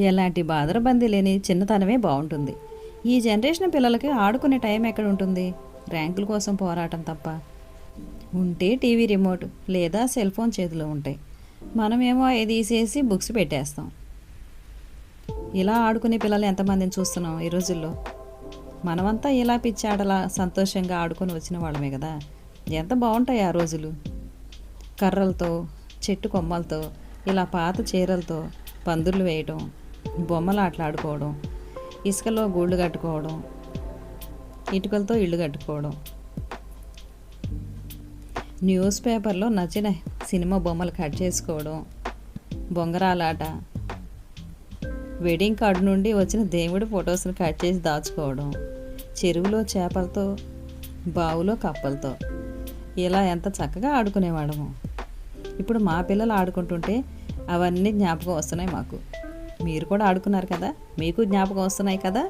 ఎలాంటి బాదరబందీ లేని చిన్నతనమే బాగుంటుంది. ఈ జనరేషన్ పిల్లలకి ఆడుకునే టైం ఎక్కడ ఉంటుంది? ర్యాంకుల కోసం పోరాటం తప్ప. ఉంటే టీవీ రిమోట్ లేదా సెల్ ఫోన్ చేతిలో ఉంటాయి. మనమేమో అవి తీసేసి బుక్స్ పెట్టేస్తాం. ఇలా ఆడుకునే పిల్లలు ఎంతమందిని చూస్తున్నాం ఈ రోజుల్లో? మనమంతా ఇలా పిచ్చాడలా సంతోషంగా ఆడుకొని వచ్చిన వాళ్ళమే కదా. ఎంత బాగుంటాయి ఆ రోజులు. కర్రలతో, చెట్టు కొమ్మలతో, ఇలా పాత చీరలతో పందుర్లు వేయటం, బొమ్మలు ఆటలాడుకోవడం, ఇసుకలో గూళ్ళు కట్టుకోవడం, ఇటుకలతో ఇళ్ళు కట్టుకోవడం, న్యూస్ పేపర్లో నచ్చిన సినిమా బొమ్మలు కట్ చేసుకోవడం, బొంగరాలాట, వెడ్డింగ్ కార్డు నుండి వచ్చిన దేవుడి ఫొటోస్ని కట్ చేసి దాచుకోవడం, చెరువులో చేపలతో, బావులో కప్పలతో ఇలా ఎంత చక్కగా ఆడుకునేవాడము. ఇప్పుడు మా పిల్లలు ఆడుకుంటుంటే అవన్నీ జ్ఞాపకం వస్తున్నాయి మాకు. మీరు కూడా ఆడుకున్నారు కదా, మీకు జ్ఞాపకం వస్తున్నాయి కదా.